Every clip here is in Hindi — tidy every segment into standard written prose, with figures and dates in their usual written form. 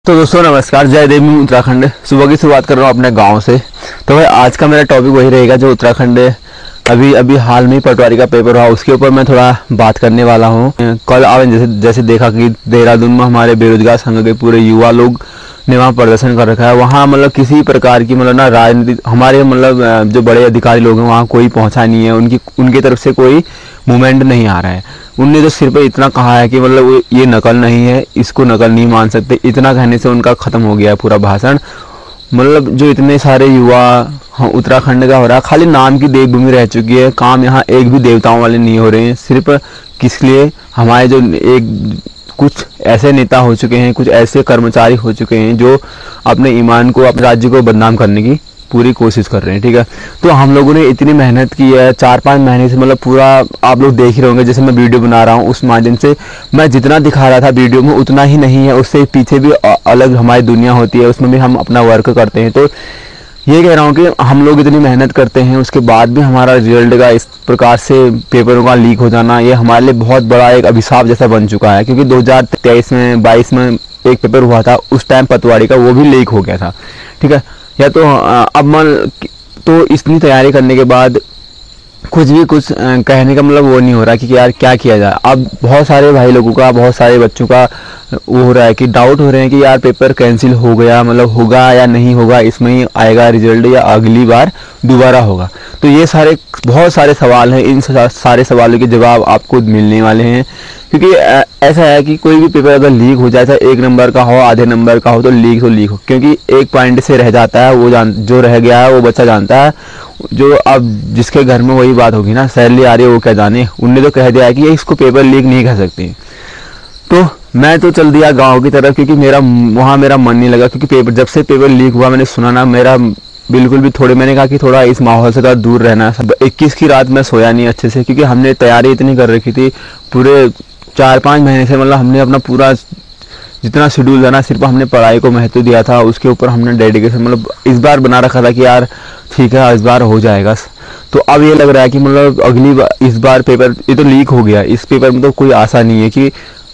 तो दोस्तों नमस्कार, जय देव। मैं उत्तराखंड सुबह की शुरुआत कर रहा हूँ अपने गांव से। तो भाई आज का मेरा टॉपिक वही रहेगा जो उत्तराखंड अभी हाल में ही पटवारी का पेपर हुआ, उसके ऊपर मैं थोड़ा बात करने वाला हूँ। कल आपने जैसे देखा कि देहरादून में हमारे बेरोजगार संघ के पूरे युवा लोग ने वहाँ प्रदर्शन कर रखा है। वहाँ मतलब किसी प्रकार की मतलब ना राजनीति, हमारे मतलब जो बड़े अधिकारी लोग हैं वहाँ कोई पहुँचा नहीं है, उनकी तरफ से कोई मूवमेंट नहीं आ रहा है। उनने तो सिर्फ इतना कहा है कि मतलब ये नकल नहीं है, इसको नकल नहीं मान सकते, इतना कहने से उनका ख़त्म हो गया है पूरा भाषण। मतलब जो इतने सारे युवा उत्तराखंड का हो रहा है, खाली नाम की देवभूमि रह चुकी है, काम यहाँ एक भी देवताओं वाले नहीं हो रहे हैं। सिर्फ किस लिए, हमारे जो एक कुछ ऐसे नेता हो चुके हैं, कुछ ऐसे कर्मचारी हो चुके हैं जो अपने ईमान को, अपने राज्य को बदनाम करने की पूरी कोशिश कर रहे हैं। ठीक है, तो हम लोगों ने इतनी मेहनत की है 4-5 महीने से, मतलब पूरा आप लोग देख ही रहे होंगे। जैसे मैं वीडियो बना रहा हूँ उस माध्यम से मैं जितना दिखा रहा था वीडियो में उतना ही नहीं है, उससे पीछे भी अलग हमारी दुनिया होती है, उसमें भी हम अपना वर्क करते हैं। तो ये कह रहा हूँ कि हम लोग इतनी मेहनत करते हैं, उसके बाद भी हमारा रिजल्ट का इस प्रकार से पेपरों का लीक हो जाना, ये हमारे लिए बहुत बड़ा एक अभिशाप जैसा बन चुका है। क्योंकि 2023 में 22 में एक पेपर हुआ था, उस टाइम पटवारी का, वो भी लीक हो गया था। ठीक है, या तो अब तो इतनी तैयारी करने के बाद कुछ कहने का मतलब वो नहीं हो रहा कि यार क्या किया जाए। अब बहुत सारे भाई लोगों का, बहुत सारे बच्चों का वो हो रहा है कि डाउट हो रहे हैं कि यार पेपर कैंसिल हो गया, मतलब होगा या नहीं होगा, इसमें ही आएगा रिजल्ट या अगली बार दोबारा होगा। तो ये बहुत सारे सवाल हैं, इन सारे सवालों के जवाब आपको मिलने वाले हैं। क्योंकि ऐसा है कि कोई भी पेपर अगर लीक हो जाए, चाहे 1 नंबर का हो, आधे नंबर का हो, तो लीक हो, क्योंकि एक पॉइंट से रह जाता है, वो जो रह गया है वो बच्चा जानता है। जो अब जिसके घर में वही बात होगी ना, सैलरी आ रही है वो क्या जाने। उनने तो कह दिया है कि ये इसको पेपर लीक नहीं कर सकते। तो मैं तो चल दिया गांव की तरफ, क्योंकि वहाँ मेरा मन नहीं लगा। क्योंकि जब से पेपर लीक हुआ मैंने सुना ना, मेरा बिल्कुल भी मैंने कहा कि थोड़ा इस माहौल से थोड़ा दूर रहना है। 21 की रात मैं सोया नहीं अच्छे से, क्योंकि हमने तैयारी इतनी कर रखी थी पूरे 4-5 महीने से। मतलब हमने अपना पूरा जितना शेड्यूल था ना, सिर्फ हमने पढ़ाई को महत्व दिया था, उसके ऊपर हमने डेडिकेशन मतलब इस बार बना रखा था कि यार ठीक है इस बार हो जाएगा। तो अब ये लग रहा है कि मतलब अगली बार, इस बार पेपर ये तो लीक हो गया, इस पेपर में तो कोई आशा नहीं है कि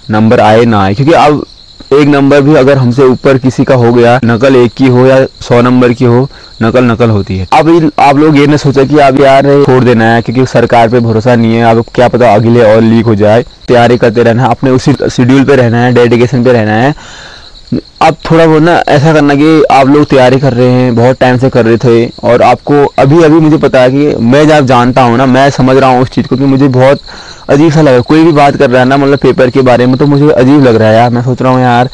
नंबर आए ना आए। क्योंकि अब 1 नंबर भी अगर हमसे ऊपर किसी का हो गया, नकल 1 की हो या 100 नंबर की हो, नकल होती है। अब आप लोग ये न सोचा कि अब यार छोड़ देना है, क्योंकि सरकार पे भरोसा नहीं है, अब क्या पता अगले और लीक हो जाए। तैयारी करते रहना है, अपने उसी शेड्यूल पे रहना है, डेडिकेशन पे रहना है। अब थोड़ा बहुत ना ऐसा करना कि आप लोग तैयारी कर रहे हैं, बहुत टाइम से कर रहे थे, और आपको अभी मुझे पता है कि मैं जब जानता हूँ ना, मैं समझ रहा हूँ उस चीज़ को, कि मुझे बहुत अजीब सा लग रहा है। कोई भी बात कर रहा है ना मतलब पेपर के बारे में, तो मुझे अजीब लग रहा है यार। मैं सोच रहा हूँ यार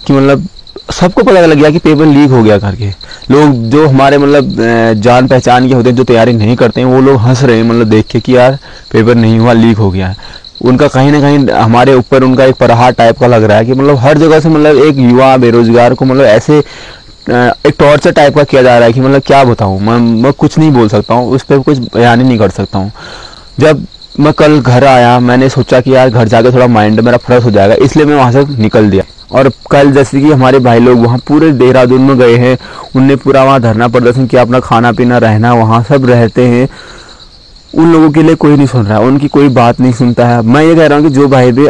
कि मतलब सबको पता लग गया कि पेपर लीक हो गया करके। लोग जो हमारे मतलब जान पहचान के होते हैं, जो तैयारी नहीं करते हैं, वो लोग हंस रहे हैं मतलब देख के कि यार पेपर नहीं हुआ, लीक हो गया है। उनका कहीं ना कहीं हमारे ऊपर उनका एक प्रहार टाइप का लग रहा है कि मतलब हर जगह से मतलब एक युवा बेरोजगार को मतलब ऐसे एक टॉर्चर टाइप का किया जा रहा है कि मतलब क्या बताऊँ मैं कुछ नहीं बोल सकता हूँ, उस पर कुछ बयान ही नहीं कर सकता हूँ। जब मैं कल घर आया, मैंने सोचा कि यार घर जाके थोड़ा माइंड मेरा फ्रेश हो जाएगा, इसलिए मैं वहाँ से निकल दिया। और कल जैसे कि हमारे भाई लोग वहाँ पूरे देहरादून में गए हैं, उनने पूरा वहाँ धरना प्रदर्शन किया, अपना खाना पीना रहना वहाँ सब रहते हैं। उन लोगों के लिए कोई नहीं सुन रहा है, उनकी कोई बात नहीं सुनता है। मैं ये कह रहा हूँ कि जो भाई भी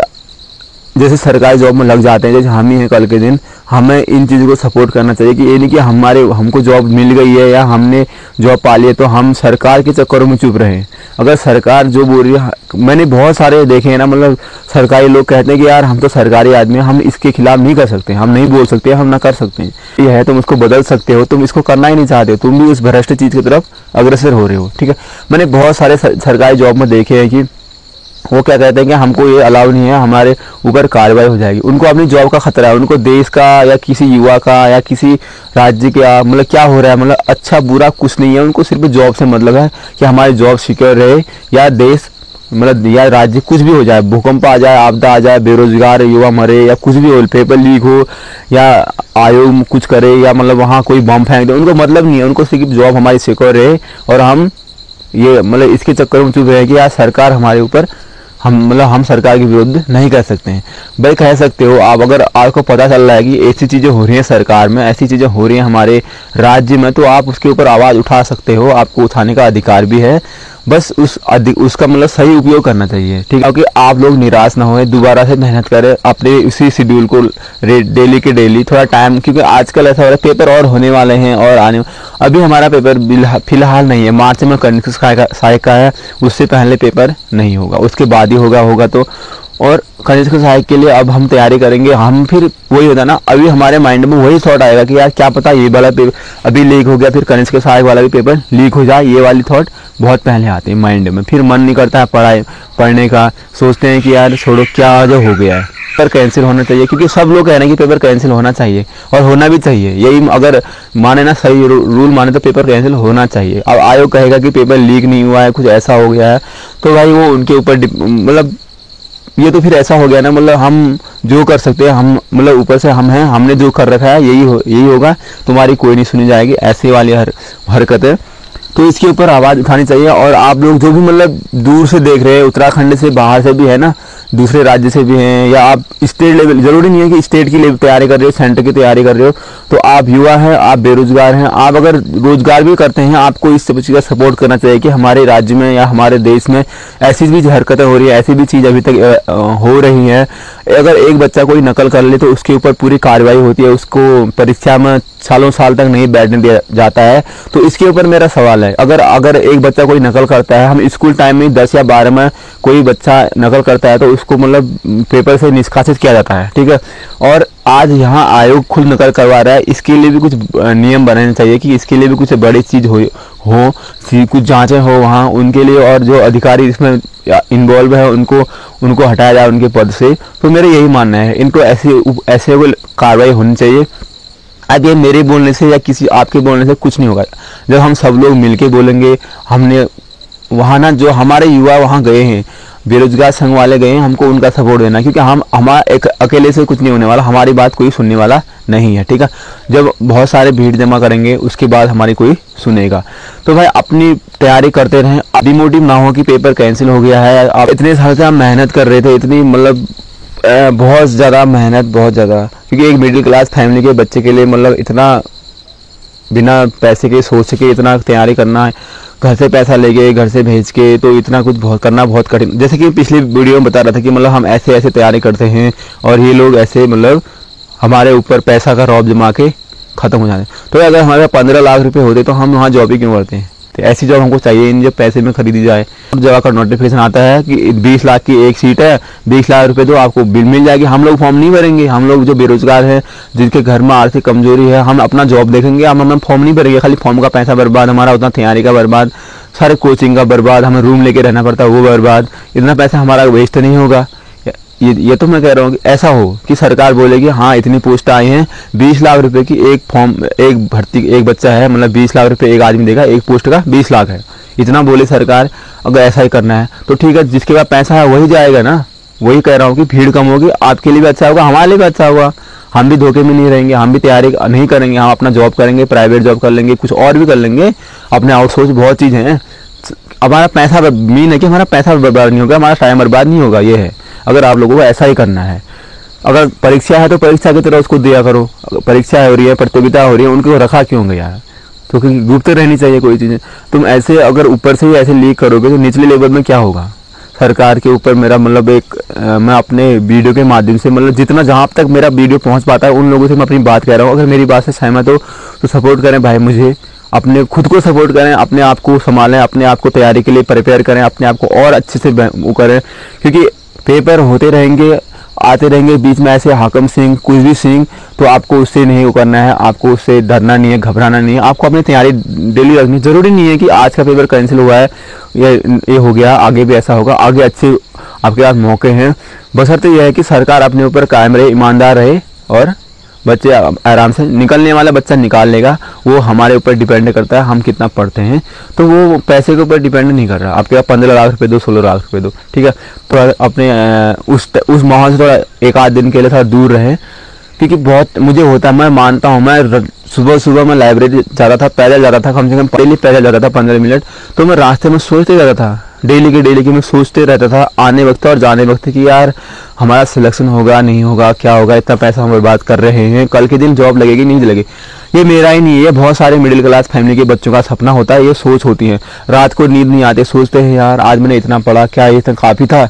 जैसे सरकारी जॉब में लग जाते हैं, जैसे हम ही हैं कल के दिन, हमें इन चीज़ों को सपोर्ट करना चाहिए। कि ये नहीं कि हमको जॉब मिल गई है या हमने जॉब पा ली है तो हम सरकार के चक्करों में चुप रहे। अगर सरकार जो बोल रही है, मैंने बहुत सारे देखे हैं ना, मतलब सरकारी लोग कहते हैं कि यार हम तो सरकारी आदमी हैं, हम इसके खिलाफ नहीं कर सकते, हम नहीं बोल सकते, हम ना कर सकते हैं। ये है, तुम उसको बदल सकते हो, तुम इसको करना ही नहीं चाहते, तुम भी उस भ्रष्ट चीज़ की तरफ अग्रसर हो रहे हो। ठीक है, मैंने बहुत सारे सरकारी जॉब में देखे हैं कि वो क्या कहते हैं कि हमको ये अलाउ नहीं है, हमारे ऊपर कार्रवाई हो जाएगी। उनको अपनी जॉब का खतरा है, उनको देश का या किसी युवा का या किसी राज्य का मतलब क्या हो रहा है, मतलब अच्छा बुरा कुछ नहीं है, उनको सिर्फ जॉब से मतलब है कि हमारी जॉब सिक्योर रहे, या देश मतलब या राज्य कुछ भी हो जाए, भूकंप आ जाए, आपदा आ जाए, बेरोजगार युवा मरे, या कुछ भी हो, पेपर लीक हो, या आयोग कुछ करे, या मतलब वहाँ कोई बम फेंक दे, उनको मतलब नहीं है। उनको सिर्फ जॉब हमारी सिक्योर रहे, और हम ये मतलब इसके चक्कर में चुप रहे कि यार सरकार हमारे ऊपर हम सरकार के विरुद्ध नहीं कर सकते हैं। भाई कह सकते हो आप, अगर आपको पता चल रहा है कि ऐसी चीज़ें हो रही हैं सरकार में, ऐसी चीज़ें हो रही हैं हमारे राज्य में, तो आप उसके ऊपर आवाज़ उठा सकते हो, आपको उठाने का अधिकार भी है। बस उसका मतलब सही उपयोग करना चाहिए, ठीक है, क्योंकि आप लोग निराश ना होए, दोबारा से मेहनत करें अपने उसी शेड्यूल को डेली के डेली थोड़ा टाइम, क्योंकि आजकल ऐसा हो रहा है पेपर और होने वाले हैं और आने, अभी हमारा पेपर फिलहाल नहीं है, मार्च में कनिष्क सहायक का है, उससे पहले पेपर नहीं होगा, उसके बाद ही होगा तो। और कनिष्क सहायक के लिए अब हम तैयारी करेंगे, हम फिर वही होता ना, अभी हमारे माइंड में वही थॉट आएगा कि यार क्या पता ये वाला पेपर अभी लीक हो गया, फिर कनिष्क सहायक वाला भी पेपर लीक हो जाए, ये वाली थॉट बहुत पहले आती है माइंड में, फिर मन नहीं करता है पढ़ने का, सोचते हैं कि यार छोड़ो क्या जो हो गया है, पेपर कैंसिल होना चाहिए, क्योंकि सब लोग कह रहे हैं कि पेपर कैंसिल होना चाहिए और होना भी चाहिए, यही अगर माने ना सही रूल माने तो पेपर कैंसिल होना चाहिए। अब आयोग कहेगा कि पेपर लीक नहीं हुआ है, कुछ ऐसा हो गया है, तो भाई वो उनके ऊपर मतलब ये तो फिर ऐसा हो गया ना, मतलब हम जो कर सकते हैं, हम मतलब ऊपर से हम हैं, हमने जो कर रखा है यही होगा, तुम्हारी कोई नहीं सुनी जाएगी, ऐसी वाली हरकतें, तो इसके ऊपर आवाज़ उठानी चाहिए। और आप लोग जो भी मतलब दूर से देख रहे हैं, उत्तराखंड से बाहर से भी है ना, दूसरे राज्य से भी हैं, या आप स्टेट लेवल, जरूरी नहीं है कि स्टेट की तैयारी कर रहे हो, सेंटर की तैयारी कर रहे हो, तो आप युवा हैं, आप बेरोजगार हैं, आप अगर रोजगार भी करते हैं, आपको इस चीज़ का सपोर्ट करना चाहिए कि हमारे राज्य में या हमारे देश में ऐसी भी हरकतें हो रही है, ऐसी भी चीज़ अभी तक हो रही है। अगर एक बच्चा कोई नकल कर ले तो उसके ऊपर पूरी कार्रवाई होती है, उसको परीक्षा में सालों साल तक नहीं बैठने दिया जाता है। तो इसके ऊपर मेरा सवाल है, अगर एक बच्चा कोई नकल करता है, हम स्कूल टाइम में 10 या 12 में कोई बच्चा नकल करता है तो उसको मतलब पेपर से निष्कासित किया जाता है, ठीक है, और आज यहाँ आयोग खुद नकल करवा रहा है, इसके लिए भी कुछ नियम बनाने चाहिए कि इसके लिए भी कुछ बड़ी चीज़ हो कुछ जांचें हो वहाँ उनके लिए, और जो अधिकारी इसमें इन्वॉल्व है उनको हटाया जाए उनके पद से। तो मेरा यही मानना है, इनको ऐसे कार्रवाई होनी चाहिए। अब ये मेरे बोलने से या किसी आपके बोलने से कुछ नहीं होगा, जब हम सब लोग मिलके बोलेंगे। हमने वहाँ ना, जो हमारे युवा वहाँ गए हैं, बेरोजगार संघ वाले गए हैं, हमको उनका सपोर्ट देना, क्योंकि हमारा एक अकेले से कुछ नहीं होने वाला, हमारी बात कोई सुनने वाला नहीं है, ठीक है। जब बहुत सारे भीड़ जमा करेंगे उसके बाद हमारी कोई सुनेगा। तो भाई अपनी तैयारी करते रहें, डिमोटिव ना हो कि पेपर कैंसिल हो गया है। आप इतने साल से हम मेहनत कर रहे थे, इतनी मतलब बहुत ज़्यादा मेहनत, बहुत ज़्यादा, क्योंकि एक मिडिल क्लास फैमिली के बच्चे के लिए मतलब इतना बिना पैसे के सोच के इतना तैयारी करना है, घर से पैसा लेके घर से भेज के, तो इतना कुछ करना बहुत कठिन। जैसे कि पिछली वीडियो में बता रहा था कि मतलब हम ऐसे ऐसे तैयारी करते हैं और ये लोग ऐसे मतलब हमारे ऊपर पैसा का रौब जमा के ख़त्म हो जाते हैं। तो अगर हमारे 15 लाख रुपए होते तो हम वहाँ जॉब ही क्यों करते हैं? तो ऐसी जॉब हमको चाहिए इन, जब पैसे में खरीदी जाए। जगह का नोटिफिकेशन आता है कि 20 लाख की एक सीट है, 20 लाख रुपए दो आपको बिल मिल जाएगी। हम लोग फॉर्म नहीं भरेंगे, हम लोग जो बेरोजगार हैं, जिनके घर में आर्थिक कमजोरी है, हम अपना जॉब देखेंगे, हम फॉर्म नहीं भरेंगे। खाली फॉर्म का पैसा बर्बाद, हमारा उतना तैयारी का बर्बाद, सारे कोचिंग का बर्बाद, हमें रूम लेके रहना पड़ता है वो बर्बाद। इतना पैसा हमारा वेस्ट नहीं होगा। ये तो मैं कह रहा हूँ कि ऐसा हो कि सरकार बोले कि हाँ इतनी पोस्ट आई हैं, 20 लाख रुपए की एक फॉर्म, एक भर्ती, एक बच्चा है, मतलब 20 लाख रुपए एक आदमी देगा, एक पोस्ट का 20 लाख है, इतना बोले सरकार। अगर ऐसा ही करना है तो ठीक है, जिसके पास पैसा है वही जाएगा ना। वही कह रहा हूँ कि भीड़ कम होगी, आपके लिए भी अच्छा होगा, हमारे लिए भी अच्छा होगा। हम भी धोखे में नहीं रहेंगे, हम भी तैयारी नहीं करेंगे, हम अपना जॉब करेंगे, प्राइवेट जॉब कर लेंगे, कुछ और भी कर लेंगे, अपने आउटसोर्स बहुत चीज़ें हैं। हमारा पैसा मीन है कि हमारा पैसा बर्बाद नहीं होगा, हमारा टाइम बर्बाद नहीं होगा। ये है, अगर आप लोगों को ऐसा ही करना है। अगर परीक्षा है तो परीक्षा की तरह उसको दिया करो। अगर परीक्षा हो रही है, प्रतियोगिता हो रही है, उनको रखा क्यों गया है? तो क्योंकि गुप्त रहनी चाहिए कोई चीज़ें। तुम ऐसे अगर ऊपर से ही ऐसे लीक करोगे तो निचले लेवल में क्या होगा? सरकार के ऊपर मेरा मतलब मैं अपने वीडियो के माध्यम से, मतलब जितना जहाँ तक मेरा वीडियो पहुँच पाता है उन लोगों से मैं अपनी बात कह रहा हूँ। अगर मेरी बात से सहमत हो तो सपोर्ट करें भाई, मुझे अपने खुद को सपोर्ट करें, अपने आप को संभालें, अपने आप को तैयारी के लिए प्रिपेयर करें, अपने आप को और अच्छे से वो करें, क्योंकि पेपर होते रहेंगे, आते रहेंगे, बीच में ऐसे हाकम सिंह, कुछ भी सिंह, तो आपको उससे नहीं वो करना है, आपको उससे डरना नहीं है, घबराना नहीं है। आपको अपनी तैयारी डेली रखनी। जरूरी नहीं है कि आज का पेपर कैंसिल हुआ है ये हो गया, आगे भी ऐसा होगा, आगे अच्छे आपके पास मौके हैं। बशर्ते यह है कि सरकार अपने ऊपर कायम रहे, ईमानदार रहे, और बच्चे आराम से, निकलने वाला बच्चा निकाल लेगा। वो हमारे ऊपर डिपेंड करता है हम कितना पढ़ते हैं, तो वो पैसे के ऊपर डिपेंड नहीं कर रहा। आपके पास 15 लाख रुपए दो, 16 लाख रुपए दो, ठीक है, तो अपने उस माहौल से थोड़ा एक आध दिन के लिए थोड़ा दूर रहे, क्योंकि बहुत मुझे होता है, मैं मानता हूँ, मैं सुबह सुबह मैं लाइब्रेरी जाता था, पैदल जाता था, कम से कम डेली पैदल जाता था 15 मिनट, तो मैं रास्ते में सोचते जाता था डेली की मैं सोचते रहता था आने वक्त और जाने वक्त कि यार हमारा सिलेक्शन होगा नहीं होगा, क्या होगा, इतना पैसा हम बर्बाद कर रहे हैं, कल के दिन जॉब लगेगी नहीं लगेगी। ये मेरा ही नहीं है, बहुत सारे मिडिल क्लास फैमिली के बच्चों का सपना होता है, ये सोच होती है। रात को नींद नहीं आते, सोचते हैं यार आज मैंने इतना पढ़ा, क्या ये इतना काफ़ी था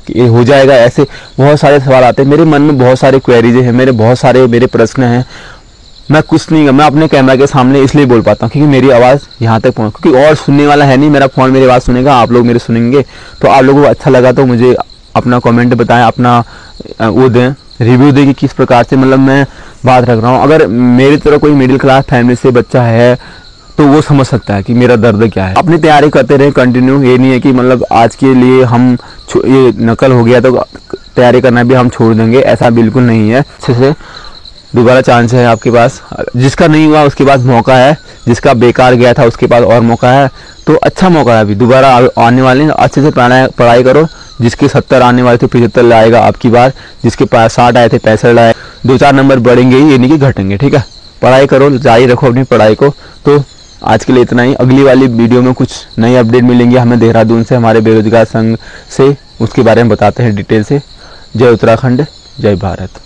कि ये हो जाएगा, ऐसे बहुत सारे सवाल आते हैं मेरे मन में, बहुत सारे क्वेरीज हैं मेरे, बहुत सारे मेरे प्रश्न हैं। मैं कुछ नहीं, मैं अपने कैमरा के सामने इसलिए बोल पाता हूँ क्योंकि मेरी आवाज़ यहाँ तक पहुँच, क्योंकि और सुनने वाला है नहीं, मेरा फ़ोन मेरी आवाज़ सुनेगा, आप लोग मेरे सुनेंगे। तो आप लोगों को अच्छा लगा तो मुझे अपना कमेंट बताएं, अपना वो दें, रिव्यू दें कि किस प्रकार से मतलब मैं बात रख रहा हूँ। अगर मेरी तरह कोई मिडिल क्लास फैमिली से बच्चा है तो वो समझ सकता है कि मेरा दर्द क्या है। अपनी तैयारी करते रहे कंटिन्यू, ये नहीं है कि मतलब आज के लिए हम ये नकल हो गया तो तैयारी करना भी हम छोड़ देंगे, ऐसा बिल्कुल नहीं है। अच्छे से दोबारा चांस है आपके पास, जिसका नहीं हुआ उसके पास मौका है, जिसका बेकार गया था उसके पास और मौका है, तो अच्छा मौका है अभी दोबारा आने वाले। अच्छे से पढ़ाई करो, जिसके 70 आने वाले थे 75 लाएगा आपकी बार, जिसके पास 60 आए थे 65 लाए, 2-4 नंबर बढ़ेंगे ही, ये नहीं कि घटेंगे, ठीक है। पढ़ाई करो, जारी रखो अपनी पढ़ाई को। तो आज के लिए इतना ही, अगली वाली वीडियो में कुछ नई अपडेट मिलेंगी हमें देहरादून से, हमारे बेरोजगार संघ से, उसके बारे में बताते हैं डिटेल से। जय उत्तराखंड, जय भारत।